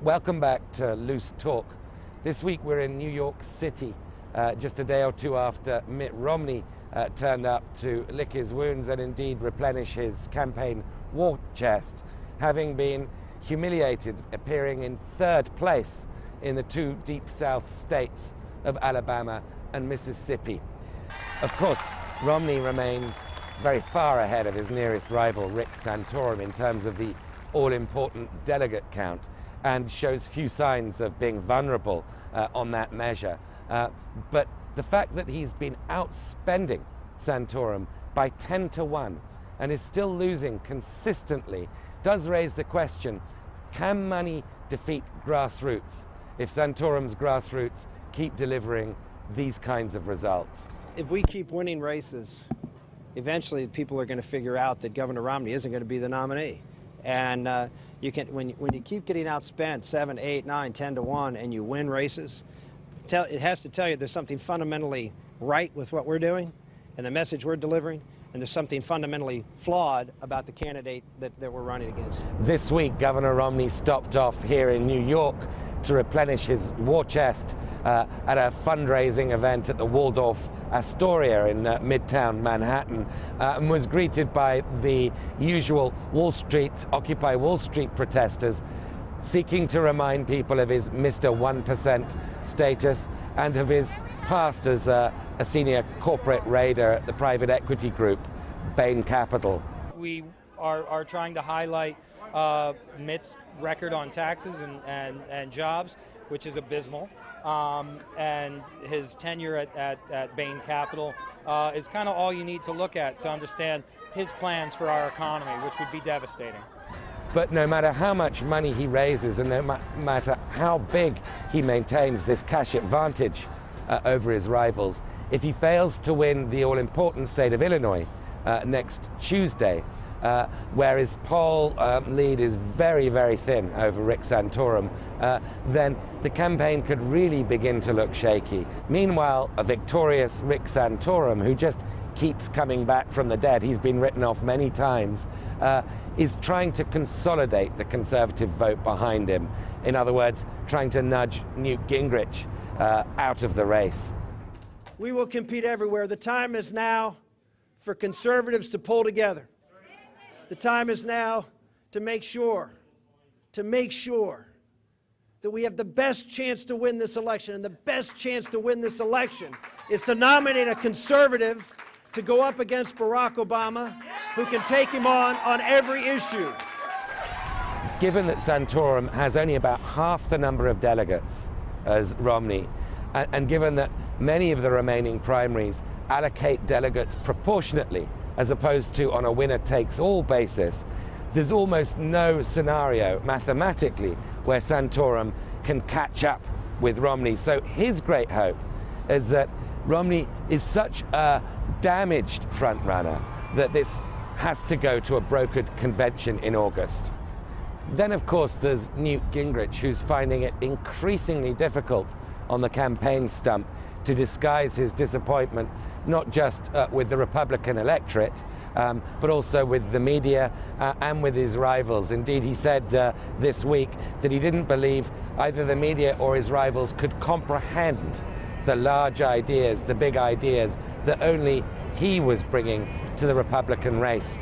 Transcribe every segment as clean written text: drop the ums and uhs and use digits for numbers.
Welcome back to Loose Talk. This week we're in New York City, just a day or two after Mitt Romney turned up to lick his wounds and indeed replenish his campaign war chest, having been humiliated, appearing in third place in the two Deep South states of Alabama and Mississippi. Of course, Romney remains very far ahead of his nearest rival, Rick Santorum, in terms of the all-important delegate count, and shows few signs of being vulnerable on that measure. But the fact that he's been outspending Santorum by 10 to 1 and is still losing consistently does raise the question, can money defeat grassroots if Santorum's grassroots keep delivering these kinds of results? If we keep winning races, eventually people are going to figure out that Governor Romney isn't going to be the nominee. And when you keep getting outspent 7, 8, 9, 10 to 1 and you win races, it has to tell you there's something fundamentally right with what we're doing and the message we're delivering, and there's something fundamentally flawed about the candidate that we're running against. This week, Governor Romney stopped off here in New York to replenish his war chest at a fundraising event at the Waldorf Astoria in Midtown Manhattan, and was greeted by the usual Occupy Wall Street protesters, seeking to remind people of his Mr. 1% status and of his past as a senior corporate raider at the private equity group Bain Capital. We are trying to highlight Mitt's record on taxes and jobs, which is abysmal. And his tenure at Bain Capital is kind of all you need to look at to understand his plans for our economy, which would be devastating. But no matter how much money he raises and no matter how big he maintains this cash advantage over his rivals, if he fails to win the all-important state of Illinois next Tuesday, where his poll lead is very, very thin over Rick Santorum, then the campaign could really begin to look shaky. Meanwhile, a victorious Rick Santorum, who just keeps coming back from the dead, he's been written off many times, is trying to consolidate the Conservative vote behind him. In other words, trying to nudge Newt Gingrich out of the race. We will compete everywhere. The time is now for conservatives to pull together. The time is now to make sure that we have the best chance to win this election. And the best chance to win this election is to nominate a conservative to go up against Barack Obama, who can take him on every issue. Given that Santorum has only about half the number of delegates as Romney, and given that many of the remaining primaries allocate delegates proportionately as opposed to on a winner-takes-all basis, there's almost no scenario mathematically where Santorum can catch up with Romney. So his great hope is that Romney is such a damaged frontrunner that this has to go to a brokered convention in August. Then, of course, there's Newt Gingrich, who's finding it increasingly difficult on the campaign stump to disguise his disappointment, not just with the Republican electorate, but also with the media and with his rivals. Indeed, he said this week that he didn't believe either the media or his rivals could comprehend the large ideas, the big ideas that only he was bringing to the Republican race.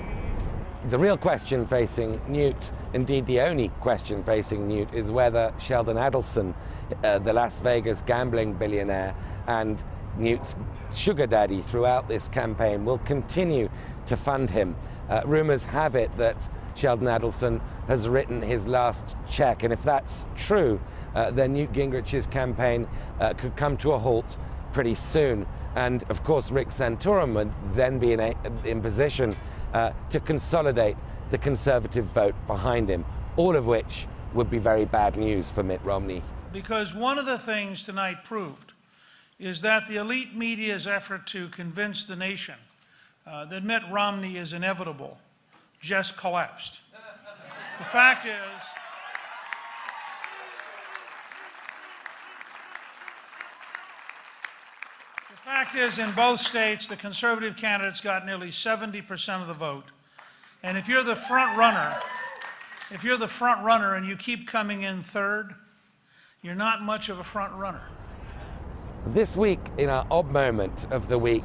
The real question facing Newt, indeed the only question facing Newt, is whether Sheldon Adelson, the Las Vegas gambling billionaire and Newt's sugar daddy throughout this campaign, will continue to fund him. Rumors have it that Sheldon Adelson has written his last check, and if that's true, then Newt Gingrich's campaign could come to a halt pretty soon. And of course, Rick Santorum would then be in position to consolidate the Conservative vote behind him, all of which would be very bad news for Mitt Romney. Because one of the things tonight proved is that the elite media's effort to convince the nation that Mitt Romney is inevitable just collapsed. The fact is, in both states, the conservative candidates got nearly 70% of the vote. And if you're the front runner, if you're the front runner and you keep coming in third, you're not much of a front runner. This week, in our odd moment of the week,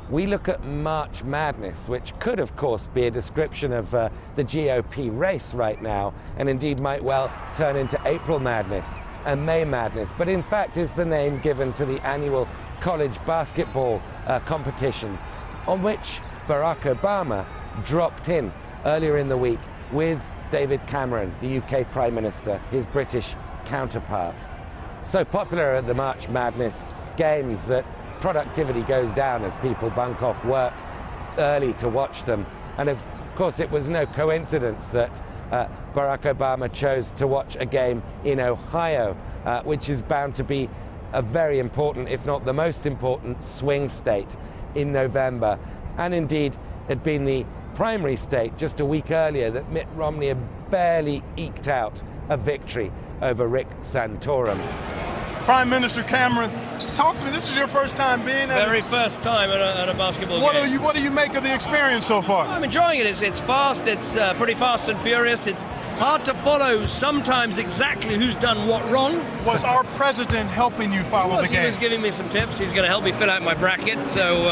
we look at March Madness, which could, of course, be a description of the GOP race right now, and indeed might well turn into April Madness and May Madness, but in fact is the name given to the annual college basketball competition, on which Barack Obama dropped in earlier in the week with David Cameron, the UK Prime Minister, his British counterpart. So popular are the March Madness games that productivity goes down as people bunk off work early to watch them. And of course it was no coincidence that Barack Obama chose to watch a game in Ohio, which is bound to be a very important, if not the most important, swing state in November. And indeed had been the primary state just a week earlier that Mitt Romney had barely eked out a victory over Rick Santorum. Prime Minister Cameron, talk to me. This is your first time being at Very first time at a basketball game. What do you make of the experience so far? I'm enjoying it. It's fast. It's pretty fast and furious. It's hard to follow sometimes exactly who's done what wrong. Was our president helping you follow the game? He was giving me some tips. He's going to help me fill out my bracket. So.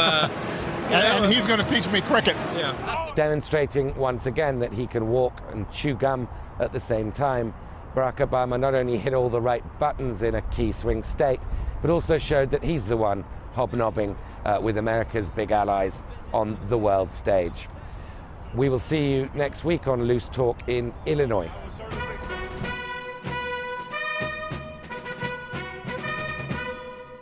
And he's going to teach me cricket. Yeah. Demonstrating once again that he can walk and chew gum at the same time. Barack Obama not only hit all the right buttons in a key swing state, but also showed that he's the one hobnobbing with America's big allies on the world stage. We will see you next week on Loose Talk in Illinois.